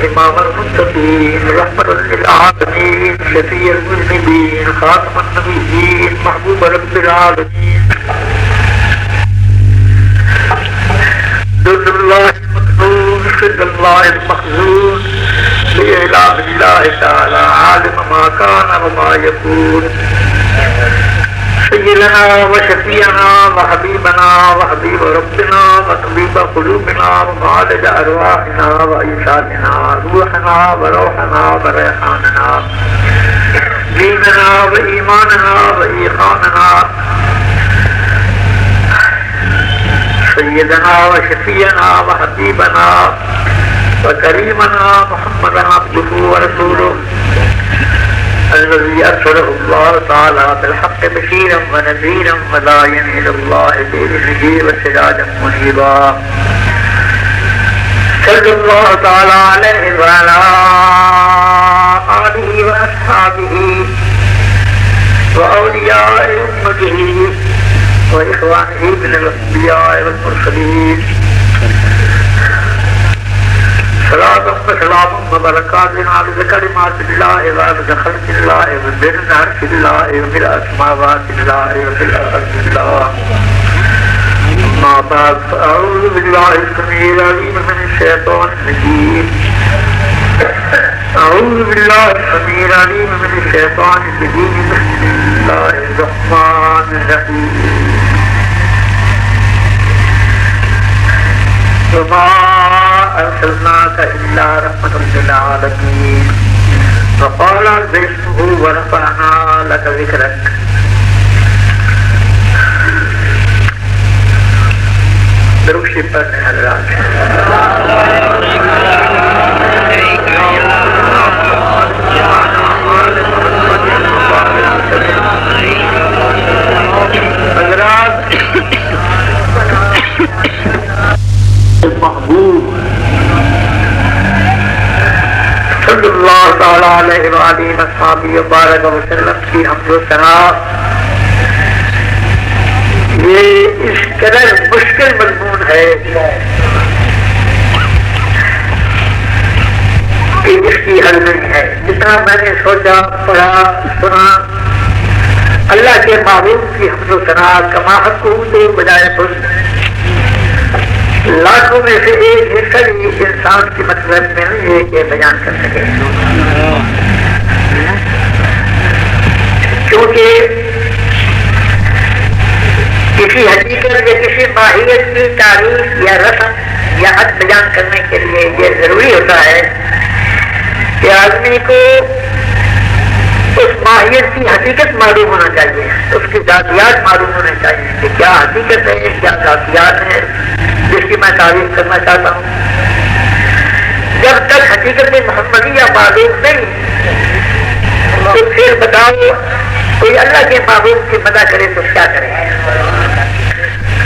إمام المتقين رحمة للعالمين شفيع المذنبين خاتم النبيين محبوب رب العالمين در الله المكنون سر الله المخزون بإعلام الله تعالى عالم ما كان وما يكون سيدنا وشفيعنا وحبيبنا وحبيب ربنا وطبيب قلوبنا ومعالج أرواحنا وإنساننا روحنا وروحنا وريحاننا ديننا وإيماننا وإيقاننا سيدنا وشفيعنا وحبيبنا وكريمنا محمدا عبده ورسوله الذي أرسله الله تعالى بالحق بشيرا ونذيرا وداعيا إلى الله بإذنه وسراجا منيرا صلى الله تعالى عليه وعلى آله وأصحابه وأولياء أمته وإخوانه من الأنبياء والمرسلين صلاة وسلام وبركات على كلمات الله وعلى خلق الله وبين عرش الله وفي السماوات الله وفي الأرض الله ما بعد فأعوذ بالله السميع العليم من الشيطان الرجيم أعوذ بالله السميع العليم من الشيطان الرجيم بسم الله الرحمن الرحيم وما أرسلناك إلا رحمة للعالمين وقال باسمه ورفعنا لك ذكرك دروشی پڑھنے حضرات محبوب صلی اللہ تعالی علیہ وآلہ وصحبہ وبارک وسلم کی حمد و ثنا یہ اس قدر مشکل مضمون ہے کہ اس کی حل نہیں ہے. جتنا میں نے سوچا پڑھا سنا اللہ کے محبوب کی حمد و ثنا کما حقوق بجائے لاکھوں میں سے ایک حصہ بھی انسان کی مطلب میں نہیں ہے کہ بیان کر سکے, کیونکہ کسی حقیقت یا کسی ماہیت کی تعریف یا رسم یا حد بیان کرنے کے لیے یہ ضروری ہوتا ہے کہ آدمی کو اس ماہیت کی حقیقت معلوم ہونا چاہیے, اس کی ذاتیات معلوم ہونے چاہیے کہ کیا حقیقت ہے, کیا ذاتیات ہے جس کی میں تعریف کرنا چاہتا ہوں. جب تک حقیقت محمدیہ معلوم نہیں تو پھر بتاؤ کوئی اللہ کے محبوب کی مدح کرے تو کیا کرے.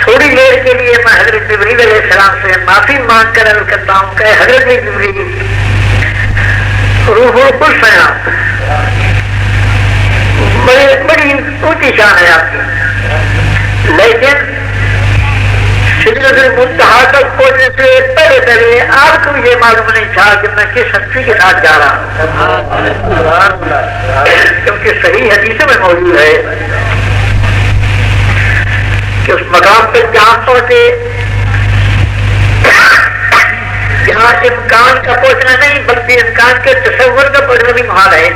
تھوڑی دیر کے لیے میں حضرت جبریل علیہ السلام سے معافی مانگ کر عرض کرتا ہوں کہ حضرت جبریل روح القدس ہیں آپ, بڑی اونچی شان ہے آپ کی, لیکن سدرۃ المنتہا تک پہنچنے سے پہلے آپ کو یہ معلوم نہیں تھا کہ میں کس ہستی کے ساتھ جا رہا ہوں, کیونکہ صحیح حدیثوں میں موجود ہے کہ اس مقام پہ جہاں پہنچے جہاں امکان کا پہنچنا نہیں بلکہ امکان کے تصور کا پہنچنا بھی محال ہے,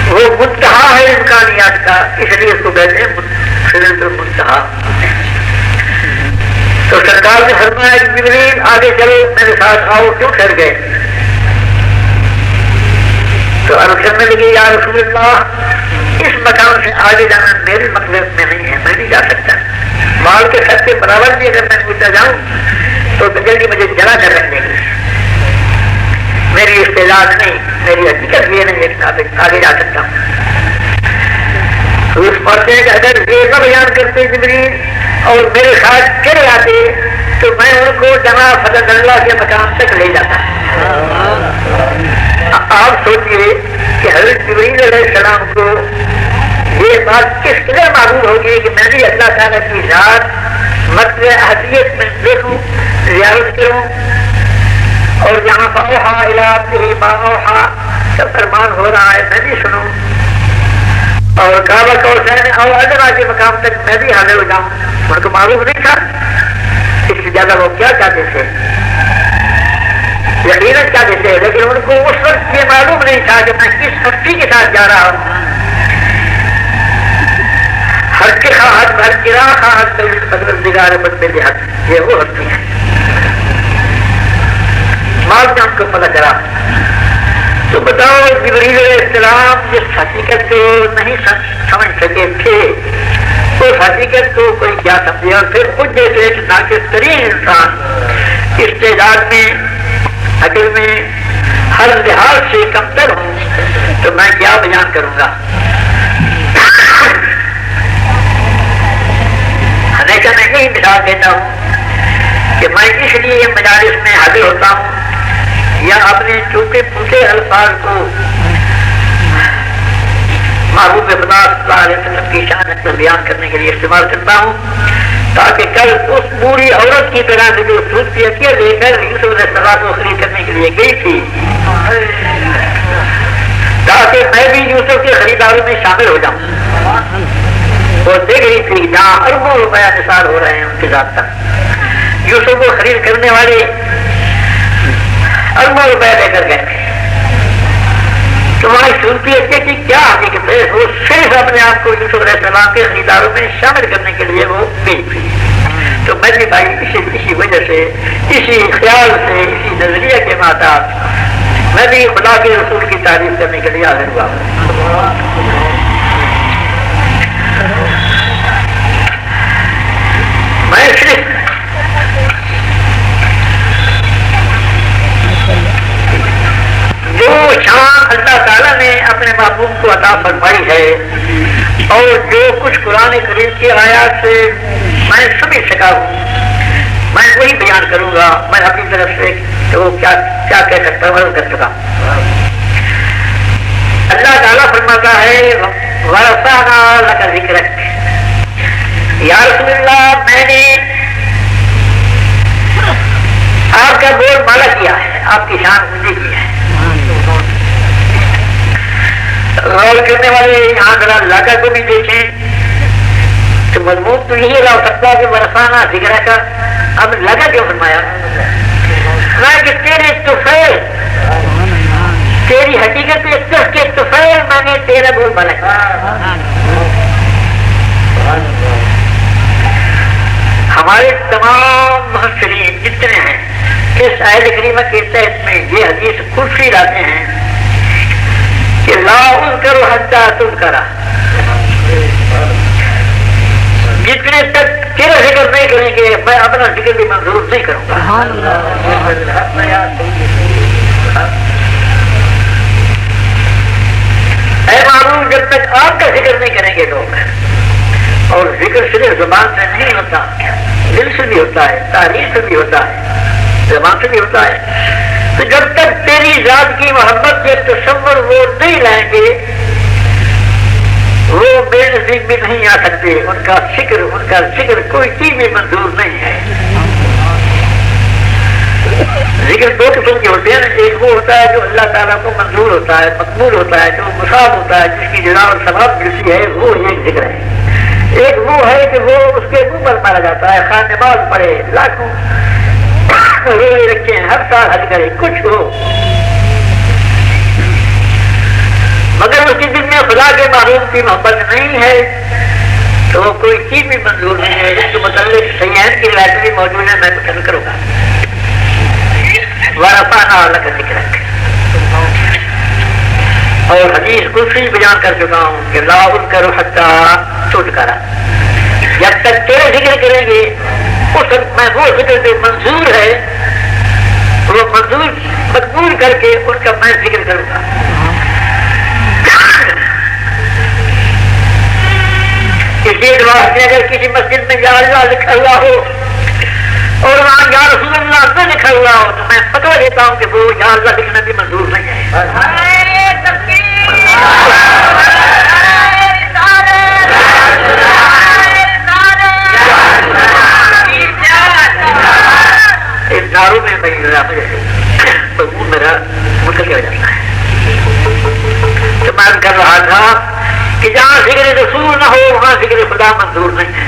وہ منتہا ہے امکانیات کا, اس لیے اس کو کہتے ہیں سدرۃ المنتہا. تو سرکار نے فرمایا کہ جبریل آگے چلو میرے ساتھ آؤ, کیوں ٹھہر گئے؟ تو عرض کرنے لگی یا رسول اللہ اس مقام سے آگے جانا میرے مطلب میں نہیں ہے, میں نہیں جا سکتا. مال کے سر کے برابر بھی اگر میں پوچھا جاؤں تو بغیر کی مجھے جلا کر رکھ دیں گے, میری استعداد نہیں, میری حقیقت یہ نہیں ہے کہ آگے جا سکتا ہوں. اس پڑھتے ہیں کہ اگر یہ نہ بیان کرتے جبریل اور میرے ساتھ چلے آتے تو میں ان کو جناب فضل اللہ کے مقام تک لے جاتا. آپ سوچیے کہ حضرت جبریل علیہ السلام کو یہ بات کس قدر معلوم ہوگی کہ میں بھی اللہ تعالیٰ کی ذات مطلب احدیت میں دیکھوں, زیارت کروں, اور یہاں فاوحا الی عبدہ ما اوحا کا فرمان ہو رہا ہے، میں بھی سنوں، اور کعبہ قوسین اور ادنا کے مقام تک میں بھی حاضر ہو جاؤں۔ ان کو معلوم نہیں تھا اس سے زیادہ وہ کیا چاہتے تھے، یقیناً چاہتے تھے، لیکن ان کو اس وقت یہ معلوم نہیں تھا کہ میں کس ہستی کے ساتھ جا رہا ہوں۔ ہر کے خواہد ہر کرا خواہد پروردگار بندے حق، یہ وہ ہستی ہے۔ بعد میں ہم کو پتہ چلا تو بتاؤ جبریل علیہ السلام جس حقیقت کو نہیں سمجھ سکے تھے اس حقیقت کو کوئی کیا سمجھے، اور پھر خود جیسے ایک ناقص ترین انسان استعداد میں عقل میں ہر لحاظ سے کمتر ہوں تو میں کیا بیان کروں گا۔ ہمیشہ میں یہی مثال دیتا ہوں کہ میں اس لیے مجالس میں حاضر ہوتا ہوں یا اپنے ٹوٹے پھوٹے الفاظ کو محبوب خدا صلی اللہ علیہ وسلم کی شان کو بیان کرنے کے لیے استعمال کرتا ہوں، تاکہ کل اس بوڑھی عورت کی طرح سے جو صوفیتیہ لے کر یوسف علیہ السلام کو خرید کرنے کے لیے گئی تھی، تاکہ میں بھی یوسف کے خریداروں میں شامل ہو جاؤں۔ وہ دیکھ رہی تھی جہاں اربوں روپیہ نثار ہو رہے ہیں ان کے ذات تک، یوسف کو خرید کرنے والے اربوں روپے لے کر گئے تھے۔ تمہاری صورتیت کی کیا حقیقت ہے؟ وہ صرف اپنے آپ کو یوسف علیہ السلام کے خریداروں میں شامل کرنے کے لیے وہ گئی تھی۔ تو میں بھی بھائی اسی وجہ سے، اسی خیال سے، اسی نظریے کے محتاط میں بھی خدا کے رسول کی تعریف کرنے کے لیے حاضر ہوا۔ میں صرف جو شان اللہ تعالیٰ نے اپنے محبوب کو عطا فرمائی ہے اور جو کچھ قرآن کریم کی آیات سے میں سمجھ سکا ہوں میں وہی بیان کروں گا۔ میں اپنی طرف سے کہ وہ کیا کہہ سکتا ہوں کر سکا۔ اللہ تعالیٰ فرماتا ہے وَرَفَعْنَا لَكَ ذِكْرَكَ، یا رسول اللہ میں نے آپ کا بول بالا کیا ہے، آپ کی شان بلندی کی ہے۔ غور کرنے والے یہاں ذرا لاگا کو بھی دیکھیں تو مضمون تو یہی ہو سکتا ہے کہ ورثانہ ذکر کا اب لگا کیوں فرمایا کہ تیرے طفیل، تیری حقیقت کے طفیل میں نے تیرا بول بالا کیا۔ ہمارے تمام مفسرین جتنے ہیں اس آیت کریمہ کے تحت میں یہ حدیث خصوصی لاتے ہیں کہ لا اذکر حتی تذکر، جتنے تک تیرا ذکر نہیں کریں گے میں اپنا ذکر بھی منظور نہیں کروں گا۔ اے معلوم جب تک آپ کا ذکر نہیں کریں گے لوگ، اور ذکر صرف زبان سے نہیں ہوتا، دل سے بھی ہوتا ہے، تاریخ سے بھی ہوتا ہے، زبان سے بھی ہوتا ہے، تو جب تک تیری ذات کی محبت کے تصور وہ نہیں لائیں گے وہ بے نزدیک بھی نہیں آ سکتے، ان کا ذکر کوئی چیز بھی منظور نہیں ہے۔ ذکر دو قسم کے ہوتے ہیں، ایک وہ ہوتا ہے جو اللہ تعالیٰ کو منظور ہوتا ہے، مقبول ہوتا ہے، جو مصاب ہوتا ہے، جس کی جزا اور ثواب ملتی ہے، وہ ایک ذکر ہے۔ ایک وہ ہے کہ وہ اس کے منہ پر مارا جاتا ہے، خواہ نماز پڑھے، لاکھوں روزے رکھے، ہر سال حج کرے، کچھ ہو، مگر اس کے دل میں خدا کے محبوب کی محبت نہیں ہے تو وہ کوئی چیز بھی منظور نہیں ہے۔ اس کے متعلق سیاحت کی روایت بھی موجود ہے، میں پسند کروں گا۔ وَرَفَعْنَا لَكَ ذِكْرَكَ، اور حدیث قدسی بیان کر چکا ہوں کہ لا اذکر حتی تذکر، جب تک تیرے ذکر کریں گے اس وقت میں وہ ذکر جو منظور ہے وہ منظور مقبول کر کے ان کا میں ذکر کروں گا۔ کسی ادوار میں اگر کسی مسجد میں یا اللہ لکھا ہوا ہو اور وہاں یا رسول اللہ نہ لکھا ہوا ہو تو میں فتویٰ دیتا ہوں کہ وہ یا اللہ لکھنا بھی منظور نہیں ہے۔ اس داروں میں مضمون میرا منتقل ہو جاتا ہے. تو میں کر رہا تھا کہ جہاں ذکر رسول نہ ہو وہاں ذکر خدا منظور نہیں ہے.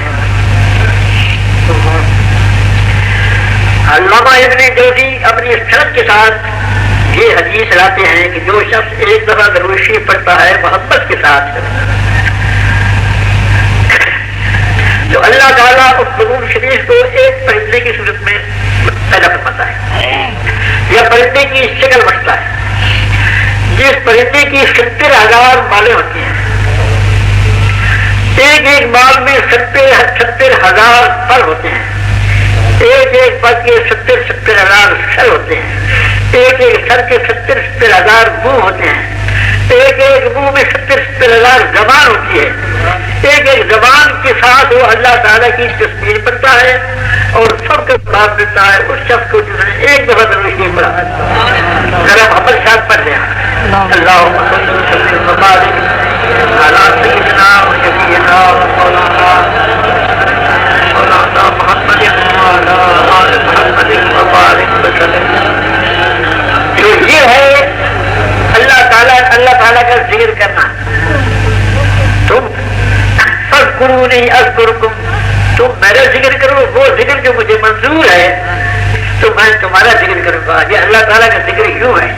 علامہ ابن جوزی اپنی سند کے ساتھ یہ حدیث لاتے ہیں کہ جو شخص ایک دفعہ درود شریف پڑھتا ہے محبت کے ساتھ تو اللہ تعالیٰ اس درود شریف کو ایک پرندے کی صورت میں پیدا فرماتا ہے یا پرندے کی شکل بنتا ہے جس پرندے کی 70,000 بالیں ہوتی ہیں. ایک ایک بال میں 70,000 پر ہوتے ہیں. ایک ایک پر کے 70,000 سر ہوتے ہیں. ایک ایک سر کے 70,000 منہ ہوتے ہیں. ایک ایک منہ میں 70,000 زبان ہوتی ہے. ایک ایک زبان کے ساتھ وہ اللہ تعالیٰ کی تصویر پڑھتا ہے اور سب کو بات دیتا ہے اس شخص کو جس نے ایک دفعہ درود شریف پڑھا. ذرا محمد صاحب پڑھ رہے ہیں اللہم صلی وسلم وبارک علی سیدنا و نبینا و مولانا محمد وعلی آل محمد وبارک وسلم. تو یہ ہے اللہ تعالیٰ کا ذکر کرنا. تم فاذکرونی اذکرکم، تم میرا ذکر کرو وہ ذکر جو مجھے منظور ہے تو میں تمہارا ذکر کروں گا. یہ اللہ تعالیٰ کا ذکر یوں ہے.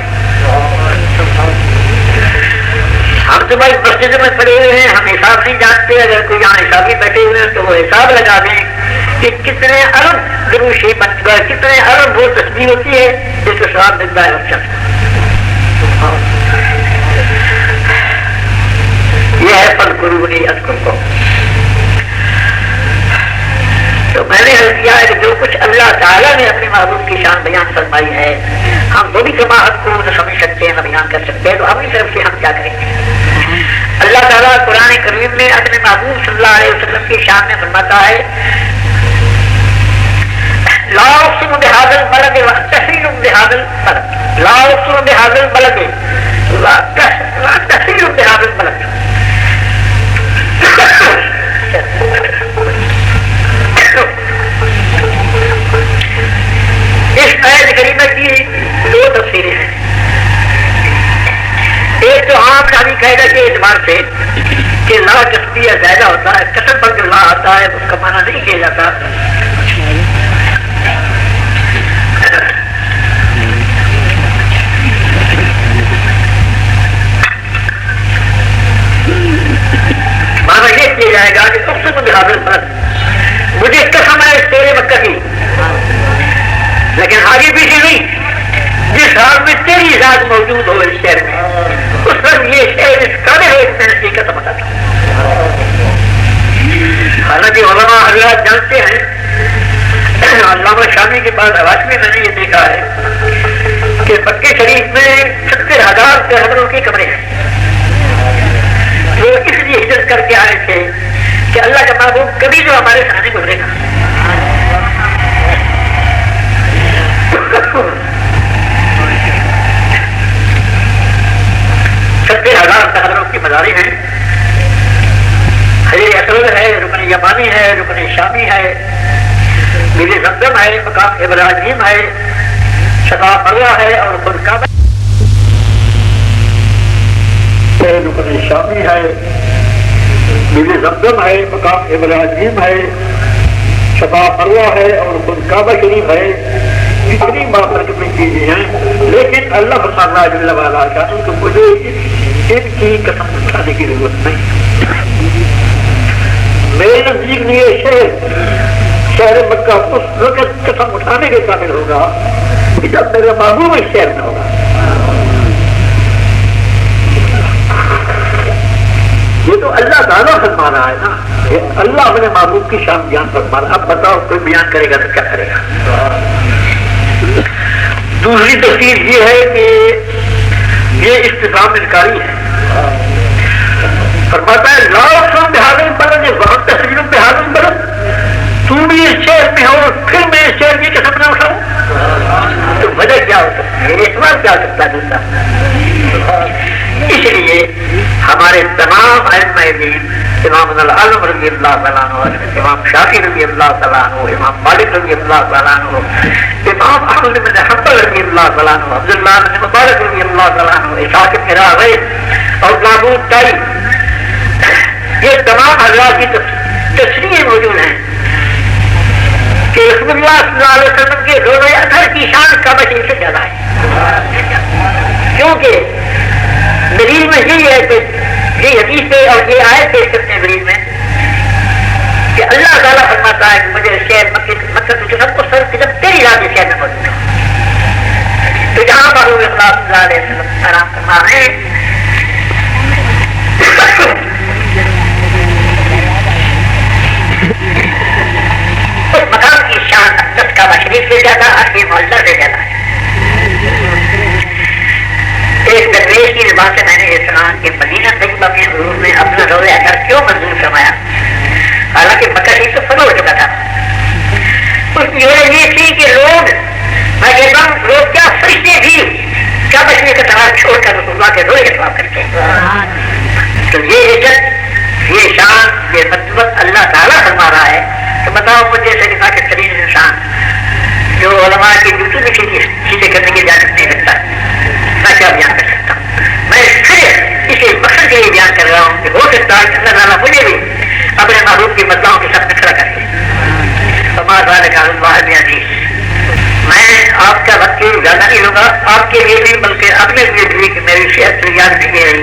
ہم تو بھائی مسجد میں پڑے ہوئے ہیں، ہم حساب نہیں جانتے. اگر کوئی یہاں حسابی بیٹھے ہوئے ہیں تو وہ حساب لگا دیں کہ کتنے ارب درود شریف بنتا ہے، کتنے ارب وہ تسبیح ہوتی ہے جس کو ثواب ملتا ہے اس شخص. یہ ہے فاذکرونی اذکرکم. تو میں نے حل کیا ہے کہ جو کچھ اللہ تعالیٰ نے اپنے محبوب کی شان بیان فرمائی ہے ہم وہ بھی سماعت کو نہ سمجھ سکتے ہیں نہ بیان کر سکتے ہیں. تو اپنی طرف سے ہم کیا کریں گے؟ اللہ تعالیٰ قرآن کریم میں اپنے محبوب صلی اللہ علیہ وسلم کی شان میں فرماتا ہے لا اقسم بهذا البلد واستحيل بهذا البلد، لا اقسم بهذا البلد واستحيل بهذا البلد. اس آیت کریمہ کی 2 تفسیریں ہیں. ایک تو عام شامی قاعدہ کے اعتبار سے کہ لا تسبیح زیادہ ہوتا ہے، قسم پر جو لا آتا ہے اس کا معنی نہیں کیا جاتا. مانا یہ کیا جائے گا کہ اقسم بہذا البلد، مجھے قسم ہے اس تیرے مکہ کی، لیکن آگے پیچھے نہیں. جس حال میں تیری ذات موجود ہو اس شہر میں اس وقت یہ شہر اس قابل ہے اس کی قسم بتاتا. حالانکہ علماء حضرات جانتے ہیں، علامہ شامی کے بعد حواس میں نے یہ دیکھا ہے کہ مکہ شریف میں 70,000 پیغمبروں کے کمرے ہیں. وہ اس لیے ہجرت کر کے آئے تھے کہ اللہ کا محبوب کبھی جو ہمارے سامنے گزرے گا. 70,000 پیغمبروں کی مزاریں ہیں. حجر اسود ہے، رکن یمانی ہے، رکن شامی ہے، بیر زمزم ہے، مقام ابراہیم ہے، صفا مروہ ہے اور خود کعبہ. رکن شامی ہے، بیر زمزم ہے، مقام ابراہیم ہے، صفا مروہ ہے اور خود کعبہ شریف ہے. اتنی بابرکت میں چیزیں ہیں، لیکن اللہ فرماتا ہے جل وعلا کا کہ مجھے ان کی قسم اٹھانے کی ضرورت نہیں. میرے نزدیک یہ شہر مکہ اس وقت قسم اٹھانے کے قابل ہوگا کہ جب میرا محبوب اس شہر میں ہوگا. یہ تو اللہ تعالیٰ فرما رہا ہے نا، اللہ اپنے محبوب کی شان بیان فرما رہا ہے. اب بتاؤ کوئی بیان کرے گا تو کیا کرے گا؟ دوسری تفسیر یہ ہے کہ یہ استفہام انکاری ہے. فرماتا ہے لا اقسم بہذا البلد واستحيل بهذا البلد، تم بھی اس شہر میں ہو پھر میں اس شہر کی قسم نہ اٹھاؤں. تو وجہ کیا ہو سکتا ہے؟ اعتبار کیا ہو سکتا ہے دوسرا؟ اس لیے ہمارے تمام ائمہ دین، امام العالم رضی اللہ تعالیٰ عنہ، امام شافعی رضی اللہ تعالیٰ عنہ، امام مالک رضی اللہ تعالیٰ عنہ، امام احمد بن حنبل رضی اللہ اللہ تعالیٰ عنہ، عبداللہ بن مبارک رضی اللہ تعالیٰ عنہ، اسحاق بن راہویہ اور داؤد طائی، یہ تمام حضرات کی تصریحیں موجود ہیں کہ رسول اللہ صلی اللہ علیہ وسلم کے روزہ اثر کی شان کعبہ شریف سے زیادہ ہے، کیونکہ دلیل میں یہی ہے کہ یہ حدیث ہے اور یہ آیت پیش کرتے ہیں دلیل میں کہ اللہ تعالیٰ فرماتا ہے کہ مجھے شہر مکہ کی سب کو سر صرف تیری رات شہر میں موجود ہے، تو جہاں محبوب اللہ صلی اللہ علیہ وسلم آرام فرما ہے اس مقام کی شان کعبہ شریف سے زیادہ اور یہ محلہ سے زیادہ ہے۔ ایک درویش کی زبان سے میں نے یہ سنا کہ مدینہ طیبہ کے حضور نے اپنا روزہ اثر کیوں منظور فرمایا، حالانکہ مکہ شریف تو فروغ ہو چکا تھا۔ اس کی وجہ یہ تھی کہ لوگ، میں کہتا ہوں لوگ کیا فرشتے بھی کعبہ شریف کا طرح چھوڑ کر رسول اللہ کے روزے کا طواف کرتے ہیں، تو یہ عزت، یہ شان، یہ مرتبت اللہ تعالیٰ فرما رہا ہے۔ تو بتاؤ مجھے سے نکاح کے ترین انسان جو علماء کی ڈیوٹی میں چیزیں کرنے کی اجازت نہیں رکھتا، میں کیا بیان کر سکتا ہوں؟ میں صرف اسی مقصد کے لیے بیان کر رہا ہوں کہ ہو سکتا ہے کہ اللہ تعالیٰ مجھے بھی اپنے محبوب کی مداحوں کے ساتھ کھڑا کر دے۔ میں آپ کا وقت زیادہ نہیں ہوگا، آپ کے لیے بھی بلکہ اپنے لیے بھی کہ میری صحت سے یاد نہیں دے رہی،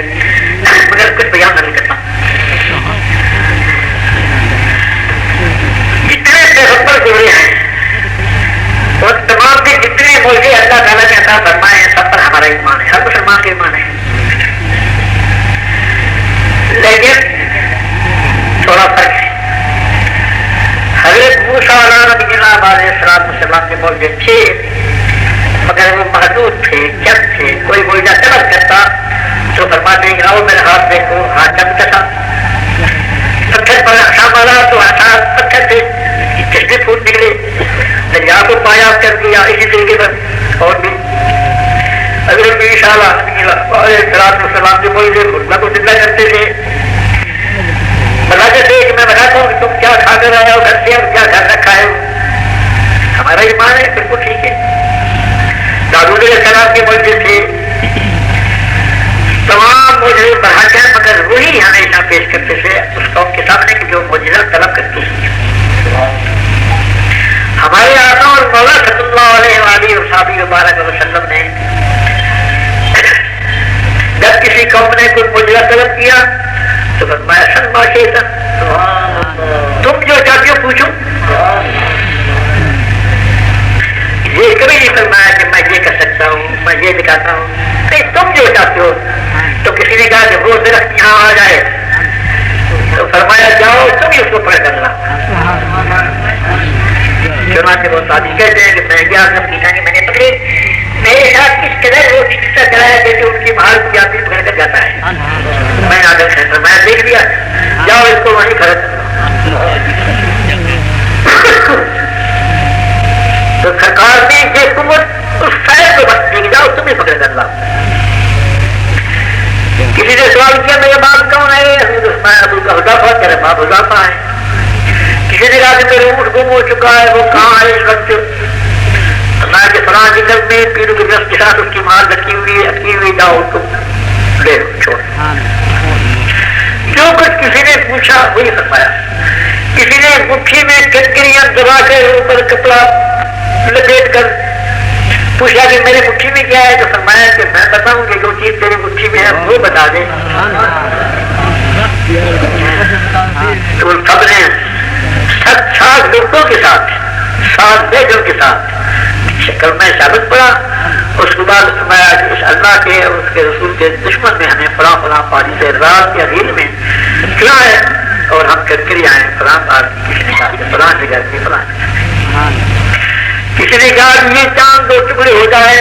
مگر کچھ بیان نہیں کرتا ہوں۔ جتنے پیغمبر گزرے ہیں اور تمام کے جتنے موجے اللہ تعالیٰ نے عطا فرمائے ہیں، سب پر ہمارا ایمان ہے، ہر مسلمان کا ایمان ہے، لیکن تھوڑا فرق ہے۔ حضرت موسیٰ علیہ السلام کے موجے تھے مگر وہ محدود تھے، چند تھے، کوئی موجہ طلب کرتا تو فرماتے ہیں آؤ میرے ہاتھ دیکھو، ہاتھ چمکتا تھا، پتھر پر اقسام والا تو آسان پتھر سے چشمے پھوٹ نکلے، دریا کو پایا کر دیا، اسی طریقے پر اور بھی حضرت عیسیٰ علیہ السلام کے موجے اللہ کو زندہ کرتے تھے، بتاتے تھے کہ میں بتاتا ہوں کہ تم کیا کھا کر آیا ہو گھر سے اور کیا گھر رکھا ہے، ہمارا ایمان ہے بالکل ٹھیک ہے۔ داؤد علیہ السلام کے موجے تھے، تمام موجے بڑھا کر مگر وہی ہمیشہ پیش کرتے تھے اس قوم کے سامنے کہ جو معجزہ طلب کرتی ہے۔ ہمارے آقا اور مولا صلی اللہ علیہ وآلہ وسلم نے جب کسی قوم نے کوئی معجزہ طلب کیا تو فرمایا سن باشے تھا، تم جو چاہتے ہو پوچھو۔ یہ کبھی نہیں فرمایا کہ میں یہ کر سکتا ہوں، میں یہ دکھاتا ہوں، نہیں، تم جو چاہتے ہو۔ تو کسی نے کہا کہ وہ درخت یہاں آ جائے تو فرمایا جاؤ تم ہی اس کو پڑھ کر لا۔ چنانچہ وہ صادق کہتے ہیں کہ میں یہ آزم کی کہ میں نے پکڑی، میرے ساتھ کس قدر وہ قصہ چلایا جیسے ان کی مہار کو جاتی پکڑ کر جاتا ہے۔ میں آدم سے میں دیکھ لیا، جاؤ اس کو وہیں کھڑا کر۔ تو سرکار نے یہ قوت اس فیض کو بس دی، جاؤ تم ہی پکڑ کر لاؤ۔ کسی نے سوال کیا میرے باپ کون ہے؟ میں ابو کا حذیفہ، تیرے باپ حذیفہ ہے۔ کسی نے کہا کہ میرے اونٹ گم ہو چکا ہے، وہ کہاں ہے اس وقت؟ اللہ کے فلاں جنگل میں پیروں کے دست کے ساتھ اس کی مال رکھی ہوئی ہے، اکی ہوئی، جاؤ اس کو لے لو، چھوڑ۔ جو کچھ کسی نے پوچھا وہی فرمایا۔ کسی نے مٹھی میں کنکریاں دبا کر اوپر کپڑا لپیٹ کر پوچھا کہ میرے مٹھی میں کیا ہے؟ تو فرمایا کہ میں بتاؤں کہ جو چیز تیری مٹھی میں ہے وہ بتا دے۔ تو سب نے سات لوگوں کے ساتھ، سات بیٹوں کے ساتھ شکل میں ثابت پڑا۔ اس کے بعد فرمایا کہ اس اللہ کے اور اس کے رسول کے دشمن نے ہمیں فلاں فلاں پانی سے رات یا دن میں کیا ہے اور ہم کنکریاں ہیں فلاں پار کی، کسی نے کہا کہ فلاں جگہ کی فلاں، کسی نے کہا کہ یہ چاند دو ٹکڑے ہو جائے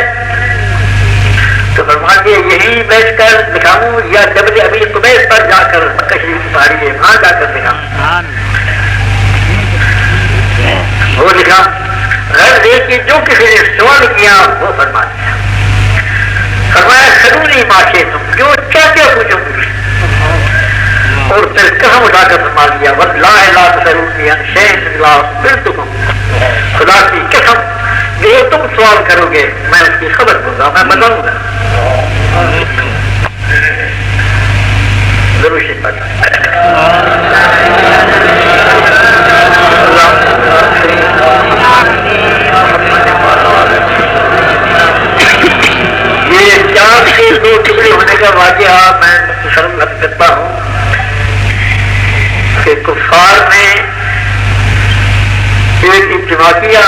تو فرماتے یہی بیٹھ کر دکھاؤں یا جبل ابی قبیس پر جا کر مکہ شریف کی پہاڑی ہے وہاں جا کر دکھاؤں۔ وہ لکھا غرض ہے کہ جو کسی نے سوال کیا وہ فرما دیا۔ فرمایا سرونی ماشے تم جو چاہتے ہو پوچھو مجھے، اور پھر کہاں اٹھا کر فرما دیا واللہ لا تسألونی عن شیء الا اخبرتکم، خدا کی قسم جو تم سوال کرو گے میں اس کی خبر میں بتاؤں گا ضرور سے یہ چاند کے دو ٹکڑے ہونے کا واقعہ میں مختصراً عرض کرتا ہوں کہ کفار نے ایک اجتماع کیا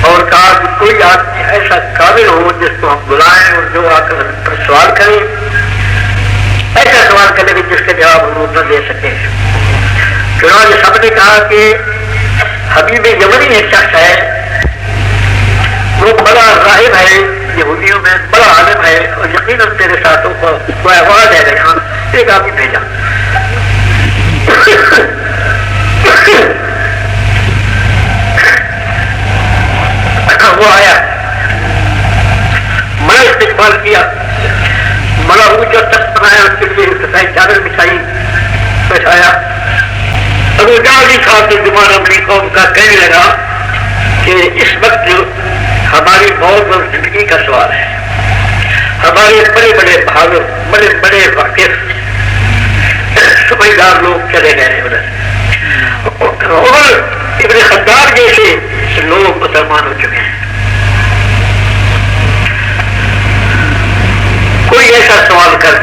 اور کہا کہ کوئی آدمی ایسا قابل ہو جس کو ہم بلائیں اور جو آ کر پر سوال کرے، ایسا سوال کرے کہ جس کا جواب حضور نہ دے سکے۔ چنانچہ سب نے کہا کہ حبیب یمنی ایک شخص ہے، وہ بڑا راہب ہے یہودیوں میں، بڑا عالم ہے، اور یقیناً تیرے ساتھوں کو کوئی آواز ہے یہاں ایک آدمی بھیجا۔ وہ آیا، بڑا استقبال کیا، بڑا اونچا تخت بنایا، اس کے لیے کسائی چادر بچھائی، بچھایا۔ ابو جہل بھی تھا ترجمان اپنی قوم کا، کہنے لگا کہ اس وقت جو ہماری موت اور زندگی کا سوال ہے، ہمارے بڑے بڑے بہادر، بڑے بڑے واقف سمجھدار لوگ چلے گئے ادھر، اور ابن خدار جیسے لوگ مسلمان ہو چکے ہیں۔ کوئی ایسا سوال کر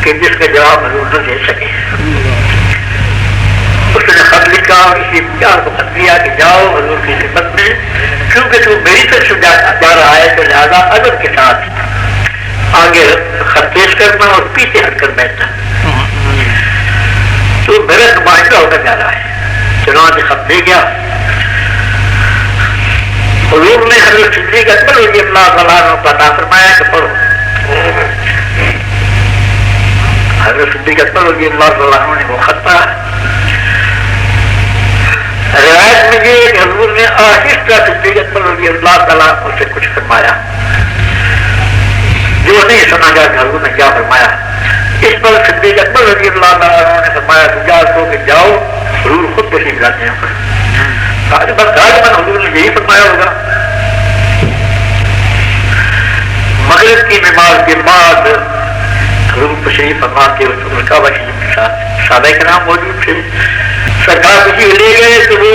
کہ جس کا جواب حضور نہ دے سکے۔ اس نے خط لکھا، اسی پیار کو خط دیا کہ جاؤ حضور کی خدمت میں، کیونکہ تو میری طرف سے جا رہا ہے تو لہٰذا ادب کے ساتھ آگے خط پیش کرنا اور پیچھے ہٹ کر بیٹھنا، تو میرا نمائندہ ہو کر جا رہا ہے۔ چنانچہ خط دے گیا۔ حضور نے حضرت صدیق اکبر رضی اللہ تعالیٰ عنہ کو عطا فرمایا کہ پڑھو۔ حضرت صدیق اکبر رضی اللہ تعالیٰ عنہ نے وہ خط پڑھا۔ روایت میں یہ کہ حضور نے آہستہ صدیق اکبر رضی اللہ تعالیٰ عنہ سے کچھ فرمایا جو نہیں سنا گیا کہ حضور نے کیا فرمایا۔ اس پر صدیق اکبر رضی اللہ تعالیٰ عنہ نے فرمایا گزار کو کہ جاؤ حضور خود تشریف لاتے ہیں۔ غالباً حضور نے یہی فرمایا ہوگا۔ مغرب کی نماز کے بعد حضور تشریف فرما کے کعبہ شریف کے ساتھ صحابہ کرام موجود تھے، سرکار تشریف لے گئے تو وہ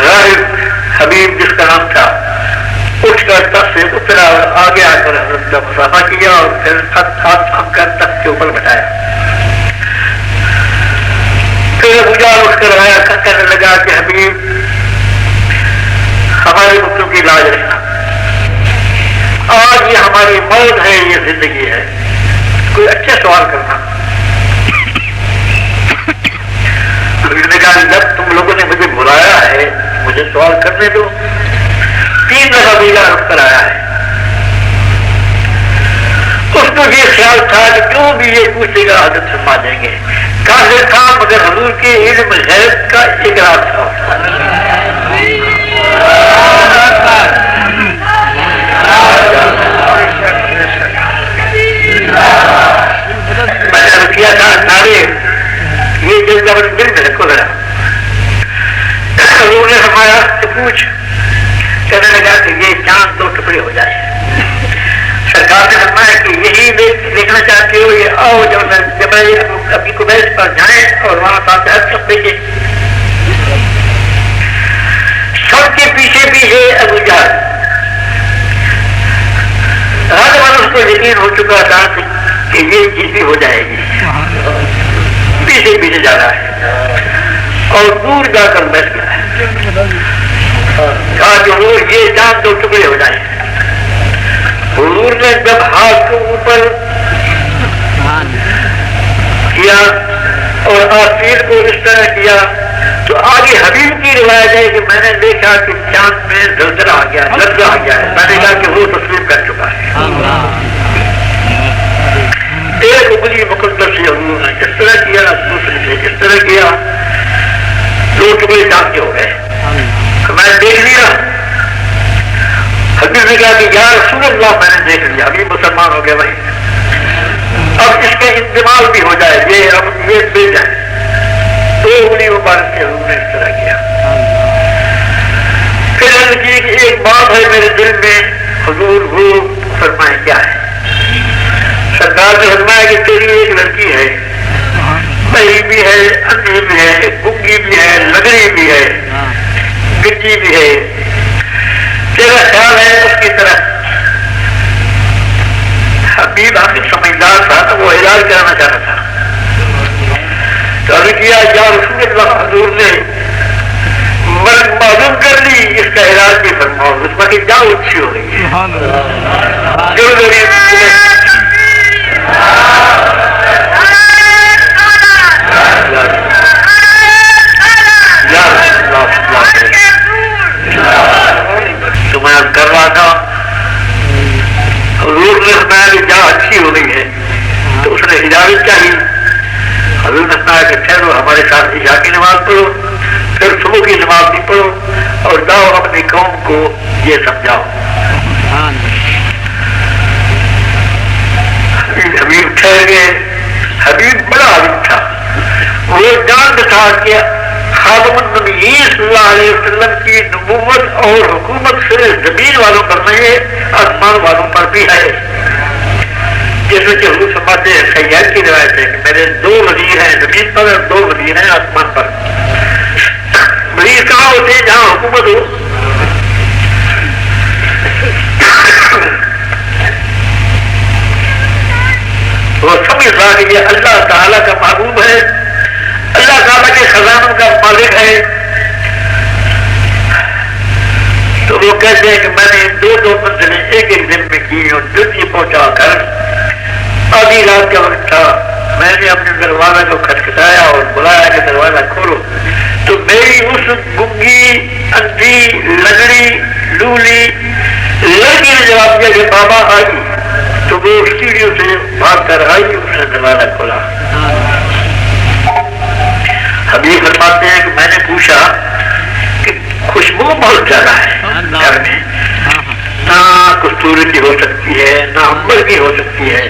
راہب حبیب جس کا نام تھا اٹھ کر تخت سے اترا اور آگے آ کر حضرت کا مصافحہ کیا اور پھر ہاتھ تھام کر تخت کے اوپر بٹھایا۔ پھر ابو جہل اٹھ کر آیا، کہنے لگا کہ حبیب ہمارے بچوں کی لاج رکھنا، آج یہ ہماری موت ہے، یہ زندگی ہے، کوئی اچھا سوال کرنا۔ حبیب نے کہا جب تم لوگوں نے مجھے بلایا ہے مجھے سوال کرنے دو۔ 3 دفعہ ابو جہل اٹھ کر آیا ہے۔ اس کو یہ خیال تھا کہ جو بھی یہ پوچھے گا حضرت فرما دیں گے۔ کافر تھا مگر حضور کے علم غیب کا اقرار تھا۔ میں نے کیا تھا نارے یہ دل جب دل میں رکھو ذرا۔ حضور نے فرمایا کہ پوچھ۔ کہنے لگا کہ یہ چاند 2 ٹکڑے ہو جائے۔ سرکار نے فرمایا کہ یہی دیکھنا چاہتے ہو، یہ آؤ جب ابھی قبیس پر جائیں اور وہاں فاتحہ سب دیکھیں۔ سب کے پیچھے پیچھے ابو جہل، غالباً اس کو یقین ہو چکا تھا کہ یہ چیز بھی ہو جائے گی، پیچھے پیچھے جا رہا ہے اور دور جا کر بیٹھ گیا ہے۔ کہا کہ وہ یہ چاند 2 ٹکڑے ہو جائیں۔ حضور نے جب ہاتھ کو اوپر کیا اور آخر کو اس طرح کیا تو آگے حبیب کی روایت ہے کہ میں نے دیکھا کہ چاند میں زلزلہ آ گیا، لرزہ آ گیا ہے۔ میں نے کہا کہ وہ تسلیم کر چکا ہے۔ ایک انگلی مقدس سے حضور نے اس طرح کیا، دوسری سے اس طرح کیا، 2 ٹکڑے چاند کے ہو گئے۔ میں نے دیکھ لیا۔ حبیب نے کہا کہ یا رسول اللہ میں نے دیکھ لیا، ابھی مسلمان ہو گیا بھائی، اب اس کا استعمال بھی ہو جائے، یہ اب یہ دے جائے۔ 2 انگلی مبارک سے حضور نے اس طرح کیا۔ پھر کی کہ ایک بات ہے میرے دل میں حضور وہ فرمائے کیا ہے؟ سرکار نے فرمایا کہ تیری ایک لڑکی ہے، بہی بھی ہے، اندھی بھی ہے، گنگی بھی ہے، لگڑی بھی ہے، گنجی بھی ہے، تیرا خیال ہے اس کی طرف؟ حبیب حافظ سمجھدار تھا تو وہ علاج کرانا چاہتا تھا، تو ابھی کیا یا رسول اللہ حضور نے معلوم کر لی، اس کا علاج بھی فرماؤ، اس میں کہ جاؤ اچھی ہو رہی ہے جو تو میں کر رہا تھا، حضور نے فرمایا کہ جا اچھی ہو گئی ہے، تو اس نے اجازت چاہیے، حضور نے فرمایا کہ ٹھہرو ہمارے ساتھ عشاء کی نماز پڑھو، پھر صبح کی نماز بھی پڑھو اور جاؤ اپنی قوم کو یہ سمجھاؤ۔ حبیب ٹھہر گئے، حبیب بڑا عالم تھا، وہ جانتا تھا کہ خاتم النبی صلی اللہ علیہ وسلم کی نبوت اور حکومت صرف زمین والوں پر نہیں ہے، آسمان والوں پر بھی ہے، جیسے کہ حضور فرماتے ہیں، سیاد کی روایت ہے کہ میرے 2 وزیر ہیں زمین پر اور 2 وزیر ہیں آسمان پر۔ وزیر کہاں ہوتے ہیں؟ جہاں حکومت ہو۔ وہ سمجھ رہا کہ یہ اللہ تعالیٰ کا محبوب ہے، اللہ تعالیٰ کے خزانوں کا مالک ہے، تو وہ کہتے ہیں کہ میں نے 2 منزلیں ایک دن میں کی اور دلی پہنچا کر آدھی رات کا وقت تھا، میں نے اپنے دروازہ کو کھٹکھٹایا اور بلایا کہ دروازہ کھولو، تو میری اس گنگی، اندھی، لگڑی، لولی لڑکی نے جواب دیا کہ بابا آئی، تو وہ سیڑھیوں سے بھاگ کر آئی، اس نے دروازہ کھولا۔ حبیب فرماتے ہیں کہ میں نے پوچھا کہ خوشبو بہت زیادہ ہے گھر میں، نہ کستوری کی ہو سکتی ہے، نہ امبر کی ہو سکتی ہے،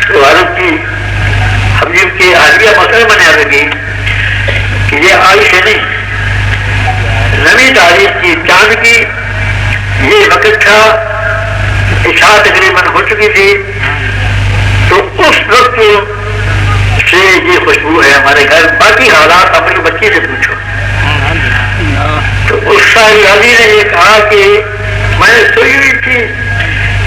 تو حضرت کی حبیب کی حالیہ مسئلہ بنے لگی کہ یہ عائش ہے نہیں، نویں تاریخ کی چاند کی یہ وقت تھا، عشاء تقریباً ہو چکی تھی، تو اس وقت سے یہ خوشبو ہے ہمارے گھر، باقی حالات اپنی بچی سے پوچھو۔ تو اس ساری علی نے یہ کہا کہ میں سوئی ہوئی تھی،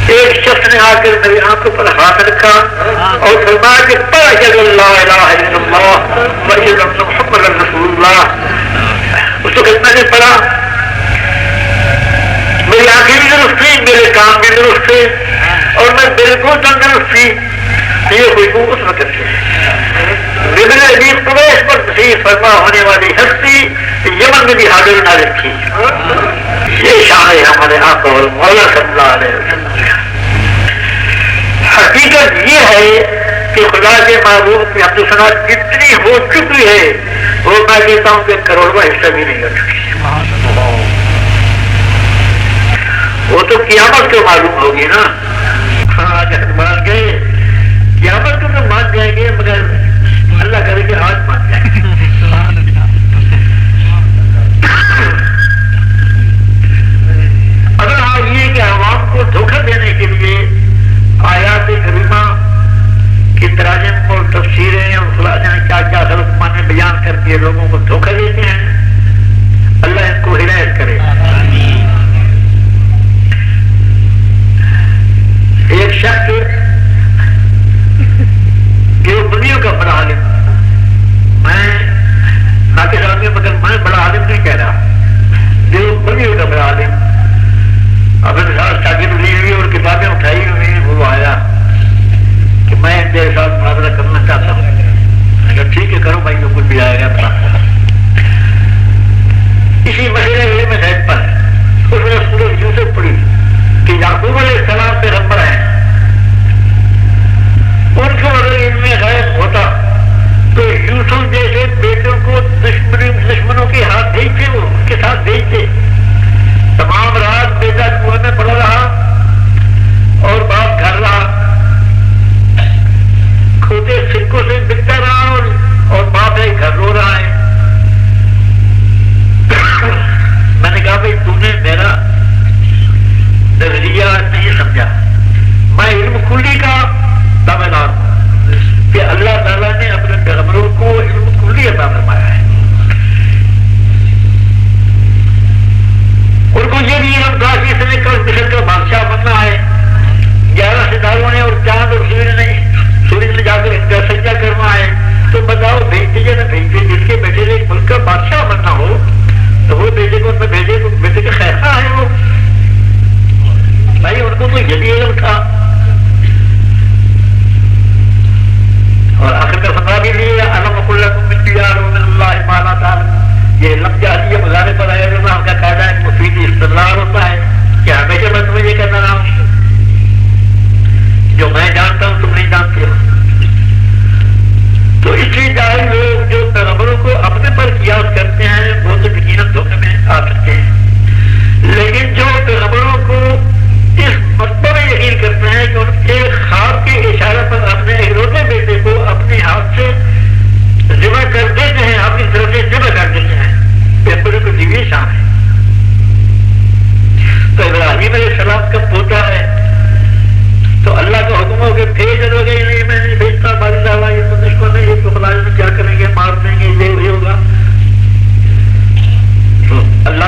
ایک شخص نے آ کر میری آنکھوں پر ہاتھ رکھا اور فرمایا کہ پڑھ جل اللہ الہ الا اللہ محمد رسول اللہ۔ اس کو کتنا نے پڑھا، میری آنکھیں بھی درست تھی، میرے کام بھی درست تھے اور میں بالکل تندرست تھی۔ یہ خوشبو اس وقت سے جبل عزیز قریش پر تشریف فرما ہونے والی ہستی یمن میں بھی حاضر نازل تھی۔ یہ شان ہے ہمارے آقا اور مولا صلی اللہ علیہ وسلم۔ حقیقت یہ ہے کہ خدا کے محبوب کی حمد و ثنا جتنی ہو چکی ہے وہ میں کہتا ہوں کہ کروڑواں حصہ بھی نہیں ہو چکی، وہ تو قیامت کو معلوم ہوگی نا۔ آج مان گئے، قیامت کو تو مان جائیں گے، مگر اللہ کرے کہ آج مان جائیں گے۔ اگر آپ یہ کہ عوام کو دھوکہ دینے کے لیے آیات کریمہ کی تراجم اور تفسیریں اور خدا جانے کیا کیا غلط معنی بیان کر کے لوگوں کو دھوکہ دیتے ہیں، اللہ ان کو ہدایت کرے۔ ایک شخص دیوبندیوں کا بڑا عالم، میں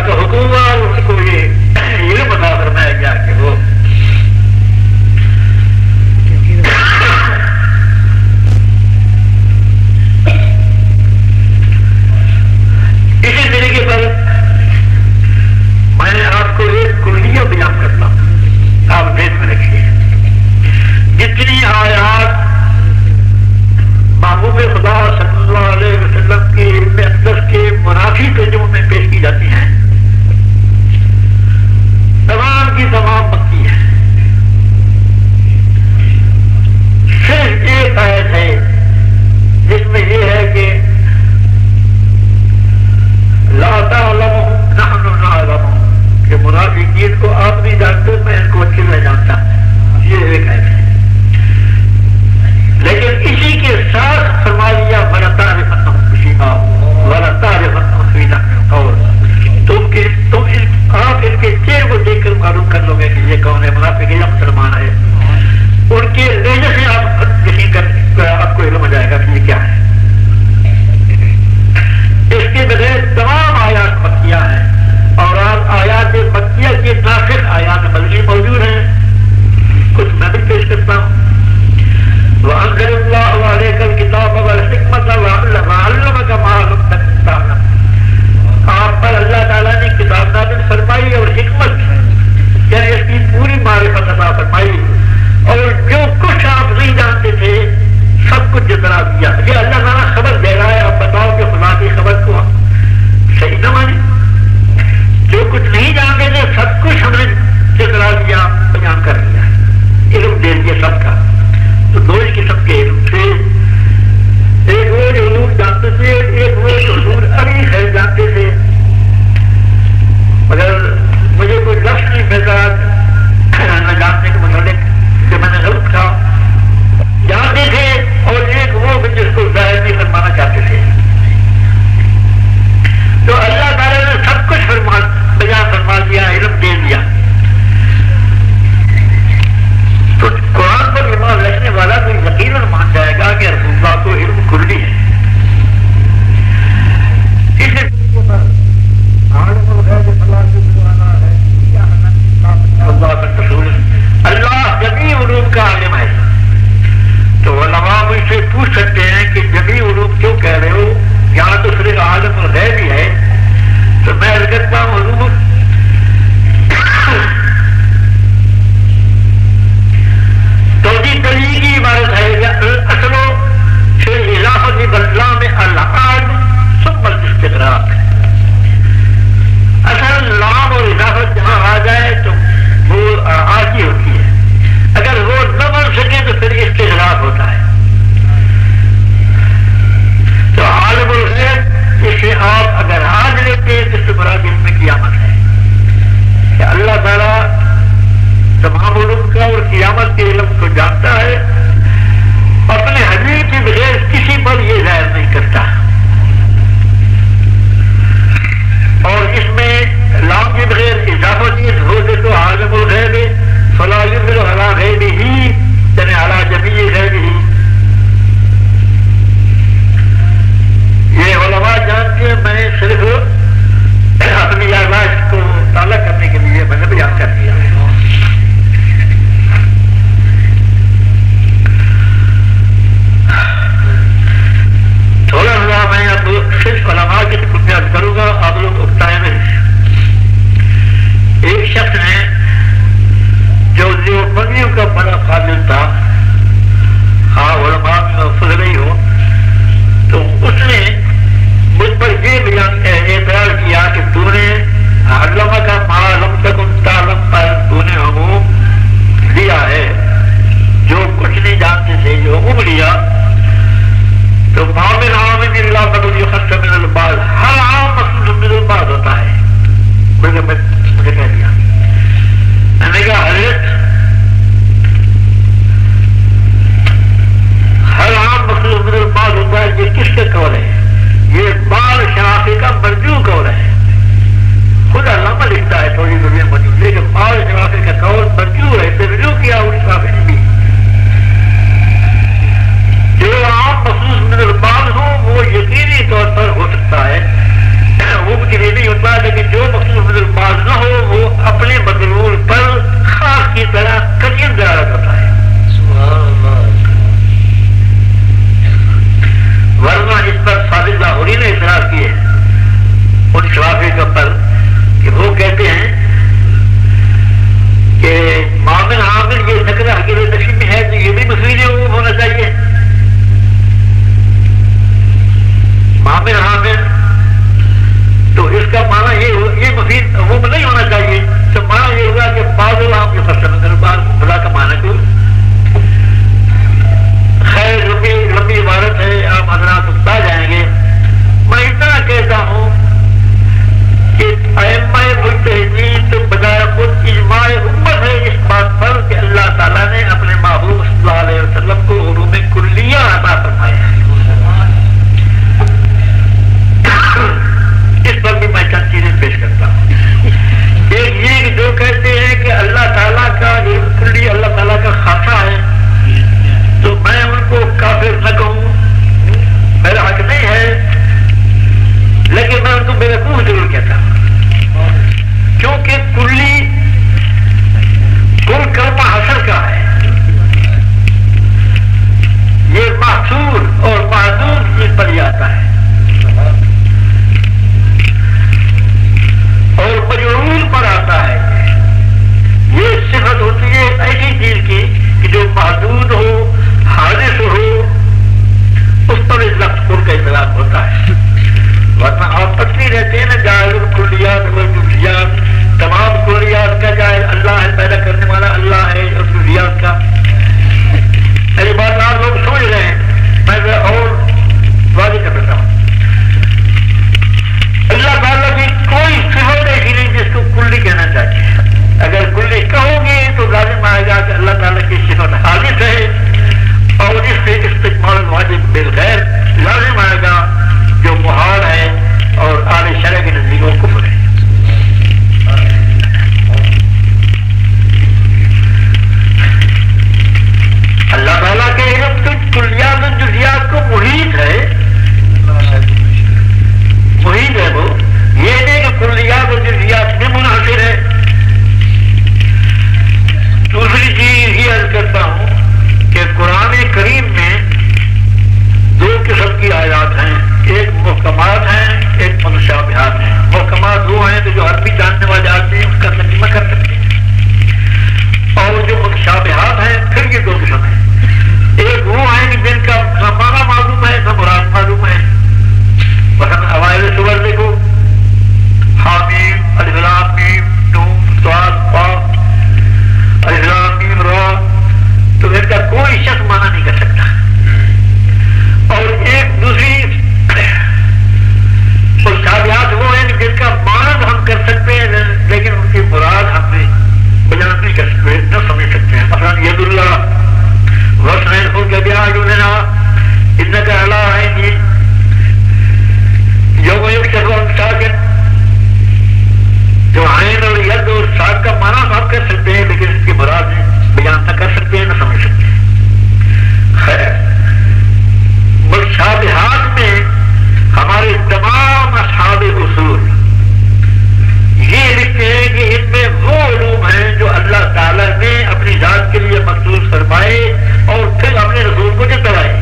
اللہ کا حکم ہوا اور ان کو یہ علم عطا فرمایا گیا کہ وہ اسی طریقے پر میں نے آپ کو ایک کلیہ بیان کرتا ہوں، آپ ذہن میں رکھیے۔ جتنی آیات محبوب خدا صلی اللہ علیہ وسلم کی علم اقدس کے منافی ترجموں میں پیش کی جاتی ہیں، تمام کی تمام مکی ہیں۔ صرف ایک آیت ہے جس میں یہ ہے کہ لا تعلمهم نحن نعلمهم، کہ منافقین کو آپ نہیں جانتے، میں ان کو اچھی طرح جانتا ہوں، یہ ایک آیت ہے۔ لیکن اسی کے ساتھ فرما دیا وَلَتَعْرِفَنَّهُمْ بِسِيمَاهُمْ وَلَتَعْرِفَنَّهُمْ فِي لَحْنِ الْقَوْلِ، آپ ان کے چہرے کو دیکھ کر معلوم کر لو گے کہ یہ کون ہے، منافق ہے یا مسلمان ہے۔ ان کے لہجے سے آپ یقین کر آپ کو علم ہو جائے گا کہ یہ کیا ہے۔ اس کے بغیر تمام آیات مکیہ ہیں، اور آیات مکیہ کی ناسخ آیات بلکہ موجود ہیں، کچھ میں بھی پیش کرتا ہوں۔ وَأَنزَلَ اللَّهُ عَلَيْكَ الْكِتَابَ وَالْحِكْمَةَ وَعَلَّمَكَ مَا لَمْ تَكُن تَعْلَمْ، آپ پر اللہ تعالیٰ نے کتاب نازل فرمائی اور حکمت یعنی اس کی پوری معرفت عطا فرمائی، اور جو کچھ آپ نہیں جانتے تھے سب کچھ جتنا دیا۔ یہ اللہ تعالیٰ خبر دے رہا ہے، آپ بتاؤ کہ خدا کی خبر کو صحیح نہ مانی، جو کچھ نہیں جانتے تھے سب کچھ ہم نے جتنا دیا، بیان کر دیا، علم دے دیا سب کا۔ تو دو ہی قسم کے علم تھے، ایک وہ جو حضور جانتے تھے، ایک وہ جو حضور ابھی خیر جانتے تھے، مگر مجھے کوئی لفظ نہیں ملتا نہ جاننے کے متعلق کہ میں نے غلط کہا، جانتے تھے، اور ایک وہ جس کو ظاہر نہیں فرمانا چاہتے تھے۔ تو اللہ تعالیٰ نے سب کچھ بیان فرما دیا، علم دے دیا۔ تو قرآن پر ایمان رکھنے والا تو یقیناً مان جائے گا کہ رسول اللہ کو علم کلی ہے۔ اس اللہ جمیع علوم کا عالم ہے۔ تو علماء مجھ سے پوچھ سکتے ہیں کہ جمیع علوم کیوں کہہ رہے ہو، یہاں تو صرف عالم الغیب ہی ہے۔ تو میں عرض کرتا ہوں حضور توجیہ دلیل کی عبارت ہے، اصل پھر اضافت بدلا میں العالم ثم الاستغراق، اصل لام اور اضافت جہاں آ جائے تو وہ آج ہی ہوتی ہے، اگر وہ نہ بن سکے تو پھر استغراق ہوتا ہے۔ تو عالم الغیب اسے آپ اگر آج لیتے ہیں تو اس سے مراد علم قیامت ہے کہ اللہ تعالیٰ تمام علوم کا اور قیامت کے علم کو جانتا ہے، اپنے حبیب کے بغیر کسی پر یہ ظاہر نہیں کرتا۔ اور اس میں لام کے بغیر اضافت ہو دے تو عالم الغیب فلا یظہر علی غیبہ یعنی علی جمیع غیبہ، یہ علماء جانتے ہیں، میں صرف اپنی یادداشت کو تازہ کرنے کے لیے میں نے بیان کر دیا۔ تھوڑا سا میں اب صرف علماء کی بنیاد کروں گا، آپ لوگ اکتائے میں۔ ایک شخص نے جو دیوبندیوں کا بڑا قابل تھا، ہاں علماء میں فضل ہی ہو، تو اس نے مجھ پر یہ بیان اعتراض کیا کہ تو نے علامہ کا ما لم تکن تعلم تو نے عموم لیا ہے، جو کچھ نہیں جانتے تھے جو عموم لیا، تو ما من عام الا قد يخص من البعض، ہر عام مخصوص من البعض ہوتا ہے۔ مجھے کہہ دیا، میں نے کہا حضرت ہر عام مخصوص من البعض ہوتا ہے، یہ کس کے قول ہے؟ یہ بال شناخی کا مرجوع قول ہے، خود علامہ لکھتا ہے تھوڑی دنیا موجود، لیکن بال شناخی کا قول مرجوع ہے، رجوع کیا اس شناخی نے بھی۔ جو عام مخصوص من البعض ہو وہ یقینی طور پر ہو سکتا ہے، وہ مجھے نہیں ہوتا، لیکن جو مخصوص واپس نہیں رہتے ہیں نا، جائز الکلیات والجزیات، تمام کلیات کا جائز اللہ ہے، پیدا کرنے والا اللہ ہے، اور جزیات کا میری بات آپ لوگ سمجھ رہے ہیں، میں اور واضح کر دیتا ہوں۔ اللہ تعالیٰ کی کوئی صفت ایسی نہیں جس کو کلی کہنا چاہیے، اگر کلی کہو گے تو لازم آئے گا کہ اللہ تعالیٰ کی صفت حادث ہے، اور اس سے استقبال واجب بالغیر لازم آئے گا جو محال ہے اور اعلی شرع کے نزدیک کفر ہے۔ اللہ تعالیٰ کے علم تو کلیات و جزیات کو محیط ہے، محیط ہے وہ، یہ نہیں کہ کلیات و جزیات میں منحصر ہے۔ دوسری چیز یہ عرض کرتا ہوں کہ قرآن کریم میں دو قسم کی آیات ہیں، ایک محکمات ہیں، ایک متشابہات ہیں۔ محکمات وہ ہیں جو عربی جاننے والے آدمی ہیں اس کا ترجمہ کر سکتے ہیں، اور جو متشابہات ہیں پھر یہ دو قسم ہیں، ایک وہ ہیں کہ جن کا نہ معنی معلوم ہے نہ مراد معلوم ہے۔ مثلا اوائل سور دیکھو، حامیم، الف لام میم، نون، صاد، قاف، الف لام میم را، تو ان کا کوئی شخص معنی نہیں کر سکتا۔ اور ایک دوسری متشابہات وہ ہیں جن کا معنی ہم کر سکتے ہیں لیکن ان کی مراد ہم نے بیان نہیں کر سکتے، نہ سمجھ سکتے ہیں۔ مثلا ید اللہ وسن خود کے بیاہ ان کا اللہ ہے یوم یکشف عن ساق، جو عین اور ید اور ساق کا معنی ہم کر سکتے ہیں لیکن اس کی مراد بیان نہ کر سکتے ہیں، نہ سمجھ سکتے ہیں۔ خیر، متشابہات میں ہمارے تمام اصحاب اصول یہ لکھتے ہیں کہ ان میں وہ علوم ہیں جو اللہ تعالیٰ نے اپنی ذات کے لیے مخصوص فرمائے اور پھر اپنے رسول کو جتوائے۔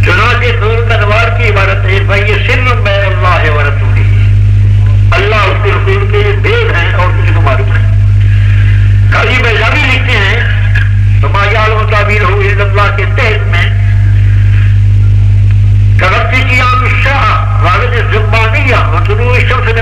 چنانچہ سورۃ انوار کی عبارت ہے بھائی سر میں اللہ و رسولہ، اللہ اس کے رسول کے بھید ہیں اور کسی کو معلوم ہے۔ قاضی بیضاوی لکھتے ہیں وما یعلم تعبیرہ الا اللہ کے تحت میں کرتی قیام الشاہ والد زبانیہ و طلوع الشمس من